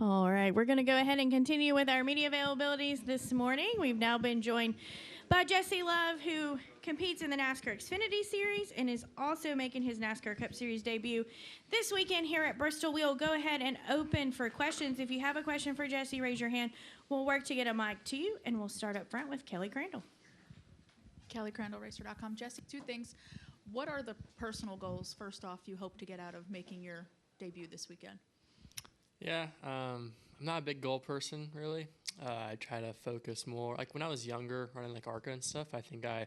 All right, we're going to go ahead and continue with our media availabilities this morning. We've now been joined by Jesse Love, who competes in the NASCAR Xfinity Series and is also making his NASCAR Cup Series debut this weekend here at Bristol. We'll go ahead and open for questions. If you have a question for Jesse, raise your hand. We'll work to get a mic to you, and we'll start up front with Kelly Crandall. Kelly Crandall, Racer.com. Jesse, two things. What are the personal goals, first off, you hope to get out of making your debut this weekend? Yeah, I'm not a big goal person, really. I try to focus more. Like when I was younger, running like ARCA and stuff, I think I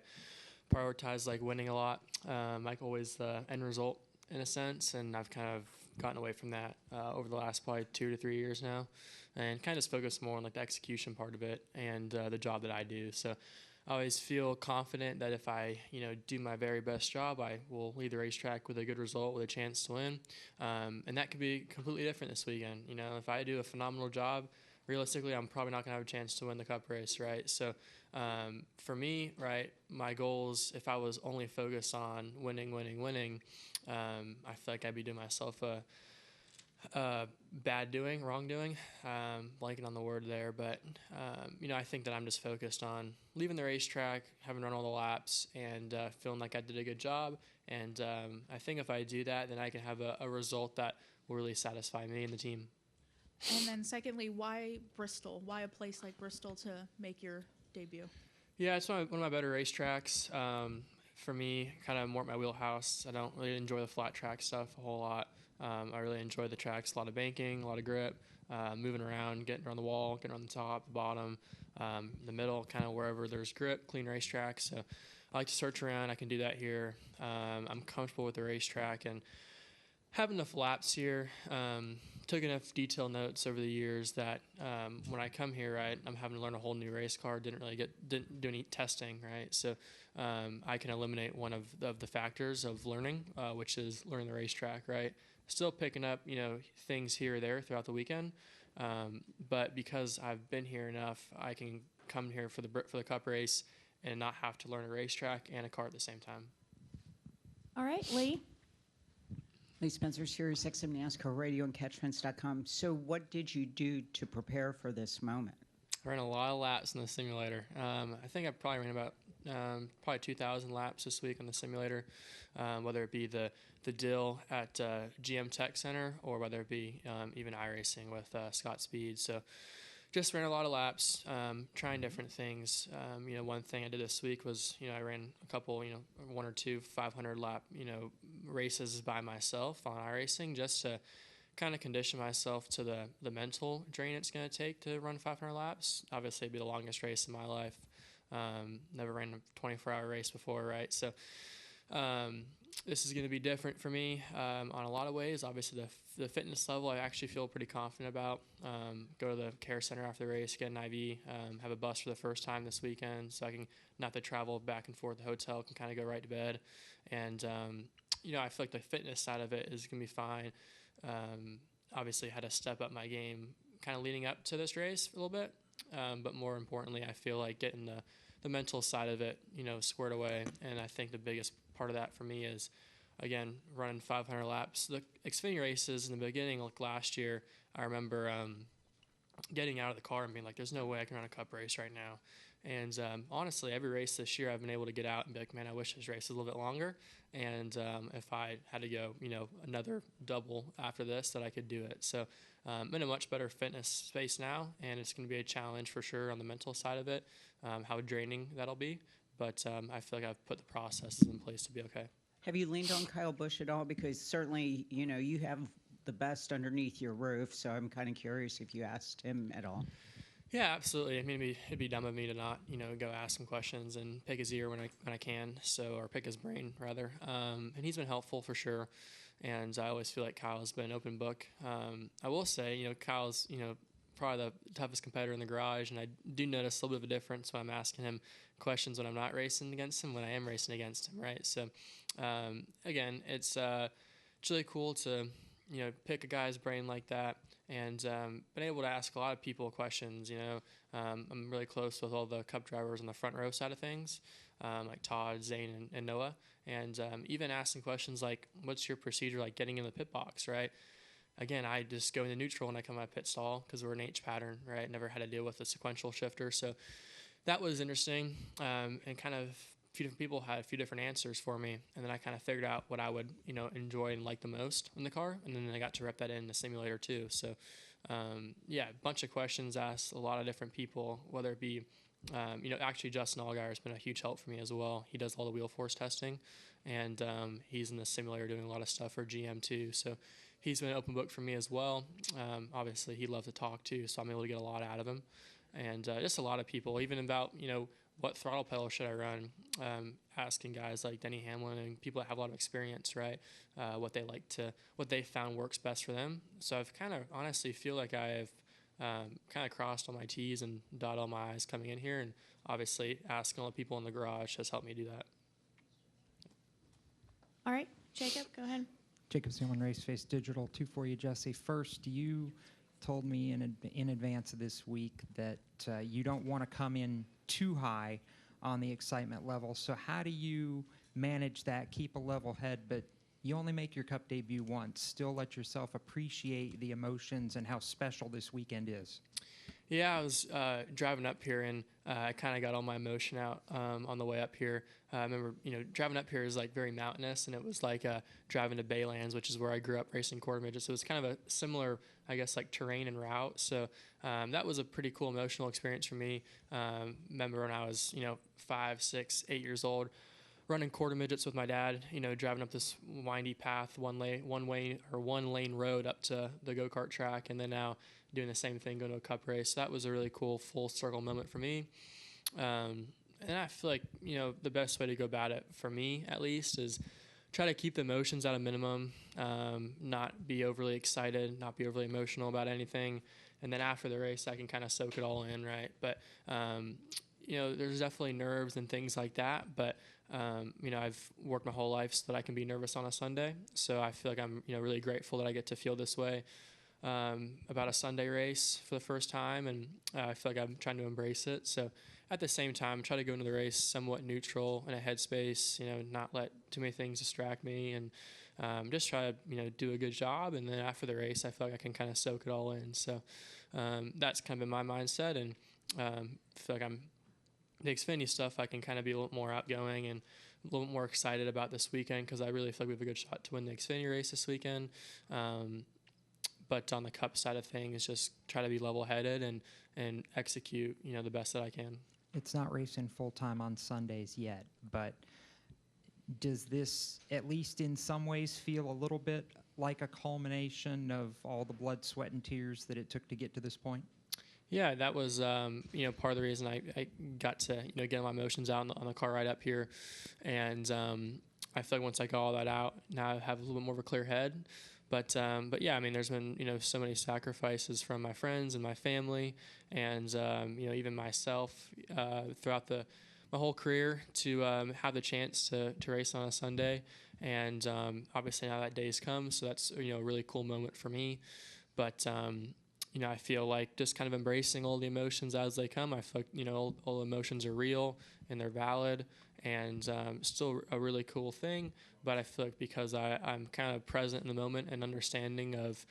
prioritized like winning a lot, like always the end result in a sense. And I've kind of gotten away from that over the last probably 2 to 3 years now, and kind of just focus more on like the execution part of it and the job that I do. So I always feel confident that if I, do my very best job, I will lead the racetrack with a good result, with a chance to win. And that could be completely different this weekend. If I do a phenomenal job, realistically, I'm probably not going to have a chance to win the Cup race, right? So for me, right, my goals, if I was only focused on winning, I feel like I'd be doing myself a wrongdoing, blanking on the word there, but I think that I'm just focused on leaving the racetrack, having run all the laps, and feeling like I did a good job. And I think if I do that, then I can have a result that will really satisfy me and the team. And then secondly, why Bristol? Why a place like Bristol to make your debut? Yeah, it's one of my better racetracks. For me, kind of more my wheelhouse. I don't really enjoy the flat track stuff a whole lot. I really enjoy the tracks, a lot of banking, a lot of grip, moving around, getting around the wall, getting on the top, the bottom, the middle, kind of wherever there's grip, clean racetrack. So I like to search around. I can do that here. I'm comfortable with the racetrack and have enough laps here. Took enough detailed notes over the years that when I come here, right, I'm having to learn a whole new race car. Didn't do any testing, right? So I can eliminate one of the factors of learning, which is learning the racetrack, right? Still picking up, things here or there throughout the weekend, but because I've been here enough, I can come here for the Cup race and not have to learn a racetrack and a car at the same time. All right, Lee. Lee Spencer, Sirius XM NASCAR Radio and CatchFence.com. So what did you do to prepare for this moment? I ran a lot of laps in the simulator. I think I probably ran about probably 2,000 laps this week on the simulator, whether it be the deal at GM Tech Center or whether it be even iRacing with Scott Speed. So just ran a lot of laps, trying different things. One thing I did this week was, I ran a couple, 1 or 2 500 lap, races by myself on iRacing just to kind of condition myself to the mental drain it's going to take to run 500 laps. Obviously, it'd be the longest race in my life. Never ran a 24-hour race before, right? So this is going to be different for me on a lot of ways. Obviously, the fitness level I actually feel pretty confident about. Go to the care center after the race, get an IV, have a bus for the first time this weekend, so I can not to travel back and forth to the hotel, can kind of go right to bed. And, I feel like the fitness side of it is going to be fine. Obviously, I had to step up my game kind of leading up to this race a little bit. But more importantly, I feel like getting the mental side of it, squared away. And I think the biggest part of that for me is, again, running 500 laps. The Xfinity races in the beginning, like last year, I remember getting out of the car and being like, there's no way I can run a Cup race right now. And honestly, every race this year I've been able to get out and be like, man, I wish this race was a little bit longer. And if I had to go, another double after this, that I could do it. So I'm in a much better fitness space now, and it's going to be a challenge for sure on the mental side of it, how draining that'll be. But I feel like I've put the processes in place to be okay. Have you leaned on Kyle Busch at all? Because certainly, you have the best underneath your roof, so I'm kind of curious if you asked him at all. Yeah, absolutely. I mean, it'd be dumb of me to not, go ask him questions and pick his ear when I can, or pick his brain rather. And he's been helpful for sure. And I always feel like Kyle's been an open book. I will say, Kyle's, probably the toughest competitor in the garage, and I do notice a little bit of a difference when I'm asking him questions when I'm not racing against him, when I am racing against him, right? So, again, it's really cool to, pick a guy's brain like that. And been able to ask a lot of people questions. I'm really close with all the Cup drivers on the front row side of things, like Todd, Zane, and Noah. And even asking questions like, what's your procedure like getting in the pit box, right? again, I just go into neutral when I come out of pit stall because we're an H pattern, right? Never had to deal with a sequential shifter. So that was interesting, and kind of a few different people had a few different answers for me, and then I kind of figured out what I would, enjoy and like the most in the car, and then I got to rep that in the simulator too. So, yeah, a bunch of questions asked, a lot of different people, whether it be, actually Justin Allgaier has been a huge help for me as well. He does all the wheel force testing, and he's in the simulator doing a lot of stuff for GM too. So he's been an open book for me as well. Obviously, he loves to talk too, so I'm able to get a lot out of him. And just a lot of people, even about, what throttle pedal should I run, asking guys like Denny Hamlin and people that have a lot of experience, right, what they found works best for them. So I've kind of honestly feel like I've kind of crossed all my T's and dotted all my I's coming in here, and obviously asking all the people in the garage has helped me do that. All right, Jacob, go ahead. Jacob Seelman, Raceface Digital. Two for you, Jesse. First, you told me in advance of this week that you don't want to come in too high on the excitement level. So how do you manage that, keep a level head, but you only make your Cup debut once, still let yourself appreciate the emotions and how special this weekend is? Yeah, I was driving up here, and I kind of got all my emotion out on the way up here. I remember, driving up here is like very mountainous, and it was like driving to Baylands, which is where I grew up racing quarter midgets. So it was kind of a similar, I guess, like terrain and route. So that was a pretty cool emotional experience for me. Remember when I was, 5, 6, 8 years old, running quarter midgets with my dad, driving up this windy path, one lane road up to the go-kart track, and then now doing the same thing, going to a Cup race. So that was a really cool full circle moment for me. And I feel like, the best way to go about it, for me at least, is try to keep the emotions at a minimum, not be overly excited, not be overly emotional about anything. And then after the race, I can kind of soak it all in, right? But, there's definitely nerves and things like that. But, I've worked my whole life so that I can be nervous on a Sunday. So I feel like I'm, really grateful that I get to feel this way about a Sunday race for the first time. And I feel like I'm trying to embrace it. So at the same time, try to go into the race somewhat neutral in a headspace, not let too many things distract me, and just try to, do a good job. And then after the race, I feel like I can kind of soak it all in. So that's kind of been my mindset, and feel like the Xfinity stuff, I can kind of be a little more outgoing and a little more excited about this weekend, because I really feel like we have a good shot to win the Xfinity race this weekend. But on the Cup side of things, just try to be level-headed and execute, the best that I can. It's not racing full-time on Sundays yet, but does this, at least in some ways, feel a little bit like a culmination of all the blood, sweat, and tears that it took to get to this point? Yeah, that was, part of the reason I got to, get my emotions out on the car ride up here. And I feel like once I got all that out, now I have a little bit more of a clear head. But yeah, there's been, so many sacrifices from my friends and my family, and, even myself throughout my whole career to have the chance to race on a Sunday. And obviously now that day's come, so that's, a really cool moment for me. But, I feel like just kind of embracing all the emotions as they come. I feel like, all emotions are real and they're valid, and still a really cool thing. But I feel like because I'm kind of present in the moment and understanding of,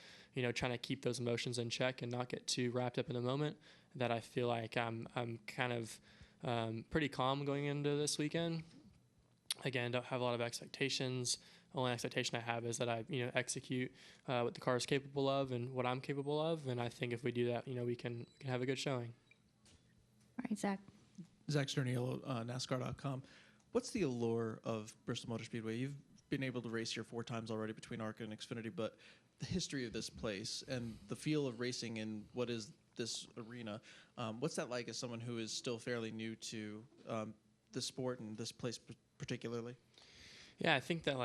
trying to keep those emotions in check and not get too wrapped up in the moment, that I feel like I'm kind of pretty calm going into this weekend. Again, don't have a lot of expectations. Only expectation I have is that I, execute what the car is capable of and what I'm capable of. And I think if we do that, we can have a good showing. All right, Zach. Zach Sterniolo, NASCAR.com. What's the allure of Bristol Motor Speedway? You've been able to race here 4 times already between ARCA and Xfinity, but the history of this place and the feel of racing in what is this arena, what's that like as someone who is still fairly new to the sport and this place particularly? Yeah, I think that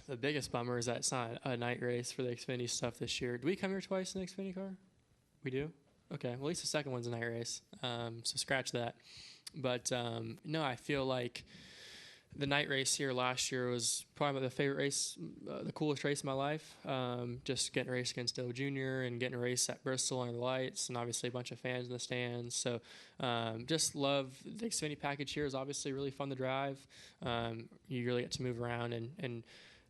the biggest bummer is that it's not a night race for the Xfinity stuff this year. Do we come here twice in the Xfinity car? We do? Okay, well, at least the second one's a night race, so scratch that. But no, I feel like the night race here last year was probably the favorite race, the coolest race of my life. Just getting a race against Dale Jr. and getting a race at Bristol under the lights, and obviously a bunch of fans in the stands. So just love the Xfinity package here. Is obviously really fun to drive. You really get to move around and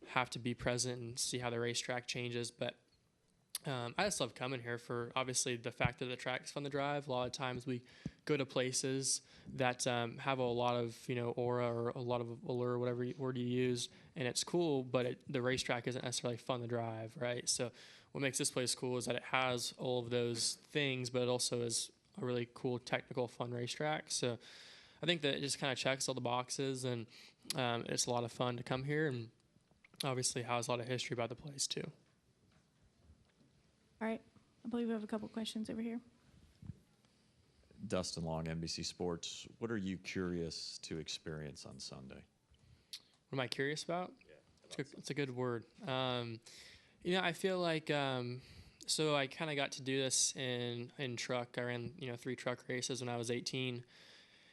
have to be present and see how the racetrack changes. But I just love coming here for obviously the fact that the track's fun to drive. A lot of times we go to places that have a lot of aura or a lot of allure, whatever word you use, and it's cool, but the racetrack isn't necessarily fun to drive, right? So what makes this place cool is that it has all of those things, but it also is a really cool, technical, fun racetrack. So I think that it just kind of checks all the boxes, and it's a lot of fun to come here, and obviously has a lot of history about the place too. All right. I believe we have a couple questions over here. Dustin Long, NBC Sports. What are you curious to experience on Sunday? What am I curious about? Yeah, it's a good word. I feel like so I kind of got to do this in truck. I ran 3 truck races when I was 18,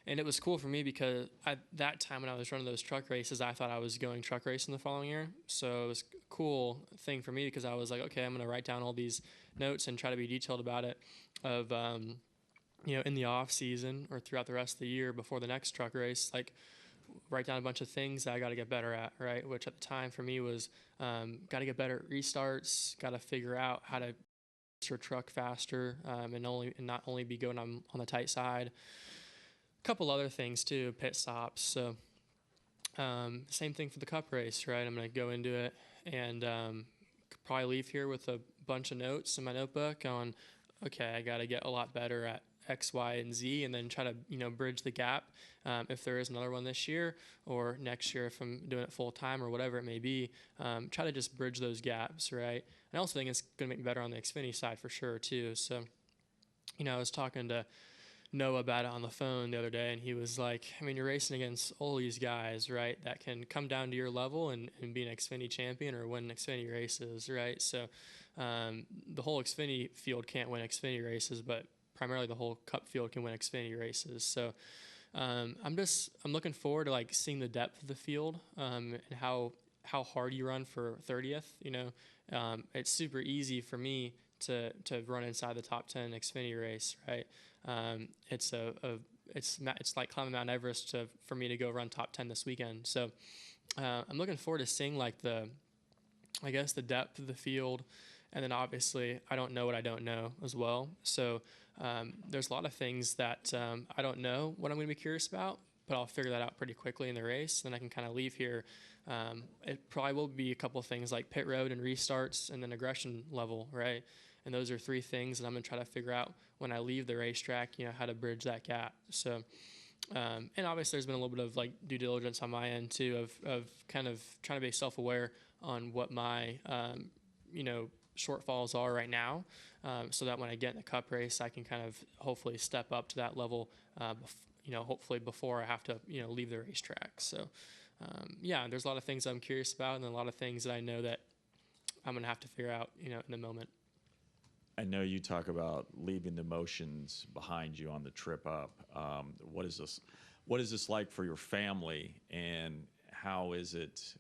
and it was cool for me because at that time when I was running those truck races, I thought I was going truck racing the following year. So it was a cool thing for me because I was like, okay, I'm going to write down all these notes and try to be detailed about it of, in the off season or throughout the rest of the year before the next truck race, like write down a bunch of things that I got to get better at, right? Which at the time for me was got to get better at restarts, got to figure out how to your truck faster and not only be going on the tight side. Couple other things too, pit stops. So same thing for the cup race, right? I'm going to go into it and probably leave here with a bunch of notes in my notebook on, okay, I got to get a lot better at X, Y, and Z, and then try to bridge the gap if there is another one this year or next year if I'm doing it full time or whatever it may be. Try to just bridge those gaps, right? And I also think it's going to make me better on the Xfinity side for sure too. So, I was talking to Noah about it on the phone the other day, and he was like, I mean, you're racing against all these guys, right, that can come down to your level and be an Xfinity champion or win Xfinity races, right? So the whole Xfinity field can't win Xfinity races, but primarily the whole Cup field can win Xfinity races. So I'm looking forward to like seeing the depth of the field and how hard you run for 30th. It's super easy for me to run inside the top 10 Xfinity race, right? It's like climbing Mount Everest for me to go run top 10 this weekend. So I'm looking forward to seeing like the depth of the field, and then obviously I don't know what I don't know as well. So there's a lot of things that I don't know what I'm going to be curious about, but I'll figure that out pretty quickly in the race. Then I can kind of leave here. It probably will be a couple of things like pit road and restarts and then aggression level, right? And those are 3 things that I'm going to try to figure out when I leave the racetrack, how to bridge that gap. So, and obviously there's been a little bit of like due diligence on my end too of kind of trying to be self-aware on what my, shortfalls are right now, so that when I get in the cup race, I can kind of hopefully step up to that level, hopefully before I have to, leave the racetrack. So, there's a lot of things I'm curious about and a lot of things that I know that I'm going to have to figure out, in the moment. I know you talk about leaving the emotions behind you on the trip up. What is this like for your family, and how is it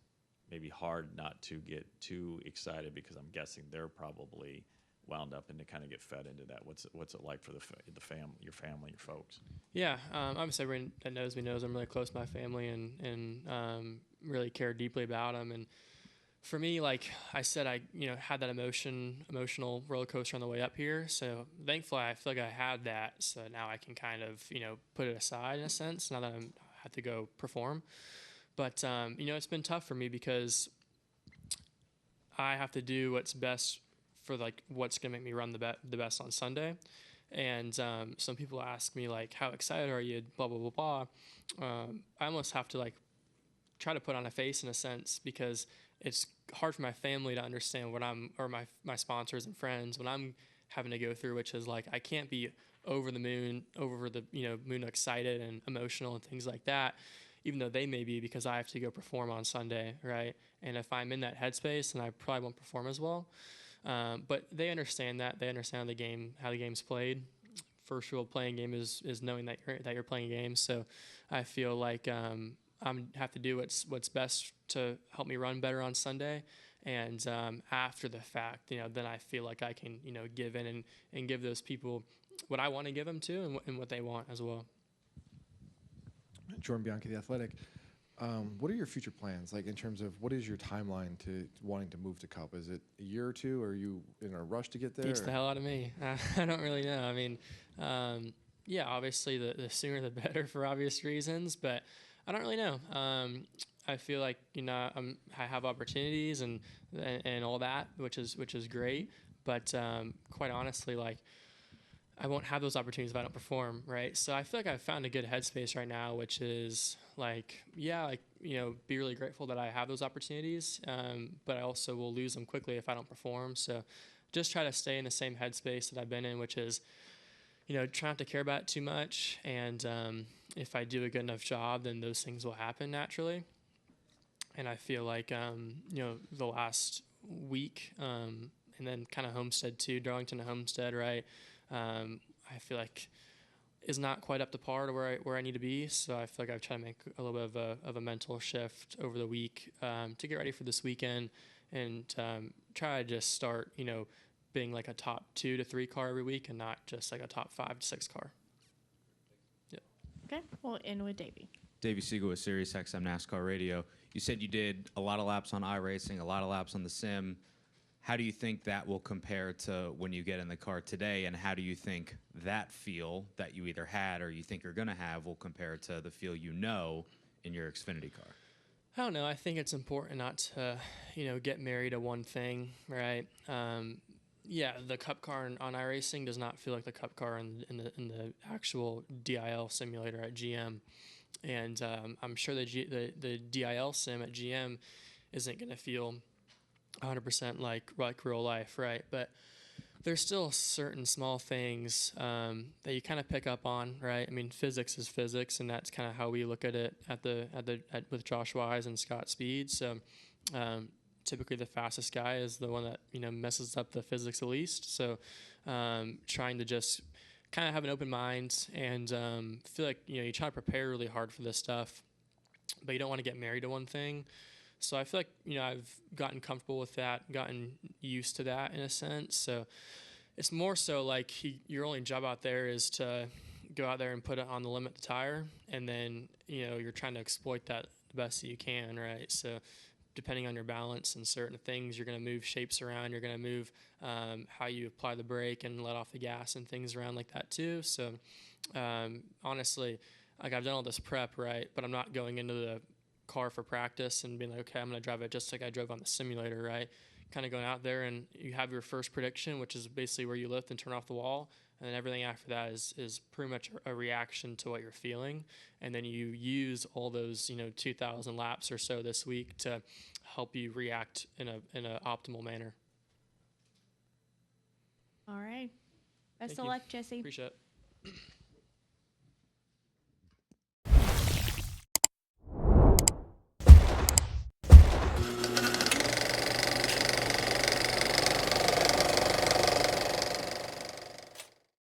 maybe hard not to get too excited, because I'm guessing they're probably wound up and to kind of get fed into that. What's it like for the family, your folks? Yeah, obviously everyone that knows me knows I'm really close to my family and really care deeply about them. And for me, like I said, I had that emotional roller coaster on the way up here. So thankfully, I feel like I had that. So now I can kind of put it aside in a sense. Now that I have to go perform, but it's been tough for me because I have to do what's best for like what's gonna make me run the best on Sunday. And some people ask me like, how excited are you? Blah blah blah blah. I almost have to like try to put on a face in a sense, because it's hard for my family to understand what my sponsors and friends, what I'm having to go through, which is like, I can't be over the moon excited and emotional and things like that, even though they may be, because I have to go perform on Sunday, right? And if I'm in that headspace, then I probably won't perform as well. But they understand that. They understand the game, how the game's played. First rule of playing a game is knowing that you're playing a game. So I feel like I have to do what's best to help me run better on Sunday. And after the fact, then I feel like I can, give in and give those people what I want to give them to and what they want as well. Jordan Bianchi, The Athletic. What are your future plans, like in terms of what is your timeline to wanting to move to Cup? Is it a year or two? Are you in a rush to get there? Beats or- the hell out of me. I don't really know. I mean, yeah, obviously the sooner the better for obvious reasons, but I don't really know. I feel like I have opportunities and all that, which is great. But quite honestly, like I won't have those opportunities if I don't perform, right? So I feel like I've found a good headspace right now, which is like, yeah, like, be really grateful that I have those opportunities, but I also will lose them quickly if I don't perform. So just try to stay in the same headspace that I've been in, which is, try not to care about it too much. And if I do a good enough job, then those things will happen naturally. And I feel like, the last week, and then kind of Homestead too, Darlington to Homestead, right? I feel like is not quite up to par to where I need to be. So I feel like I've tried to make a little bit of a mental shift over the week to get ready for this weekend and try to just start, being like a top 2 to 3 car every week and not just like a top 5 to 6 car. Yeah. Okay, we'll end with Davey. Davey Siegel with Sirius XM NASCAR Radio. You said you did a lot of laps on iRacing, a lot of laps on the sim. How do you think that will compare to when you get in the car today, and how do you think that feel that you either had or you think you're going to have will compare to the feel in your Xfinity car? I don't know. I think it's important not to, get married to one thing, right? Yeah, the Cup car on iRacing does not feel like the Cup car in the actual DIL simulator at GM, and I'm sure the DIL sim at GM isn't going to feel 100% like real life, right? But there's still certain small things that you kind of pick up on, right? I mean, physics is physics, and that's kind of how we look at it with Josh Wise and Scott Speed. So typically, the fastest guy is the one that messes up the physics the least. So trying to just kind of have an open mind and feel like you try to prepare really hard for this stuff, but you don't want to get married to one thing. So I feel like, I've gotten comfortable with that, gotten used to that in a sense. So it's more so like your only job out there is to go out there and put it on the limit, the tire, and then, you're trying to exploit that the best that you can, right? So depending on your balance and certain things, you're going to move shapes around, you're going to move how you apply the brake and let off the gas and things around like that too. So honestly, like I've done all this prep, right? But I'm not going into the car for practice and being like, okay, I'm going to drive it just like I drove on the simulator, right? Kind of going out there and you have your first prediction, which is basically where you lift and turn off the wall, and then everything after that is pretty much a reaction to what you're feeling, and then you use all those 2,000 laps or so this week to help you react in a optimal manner. All right. Best Thank of you. luck, Jesse. Appreciate it.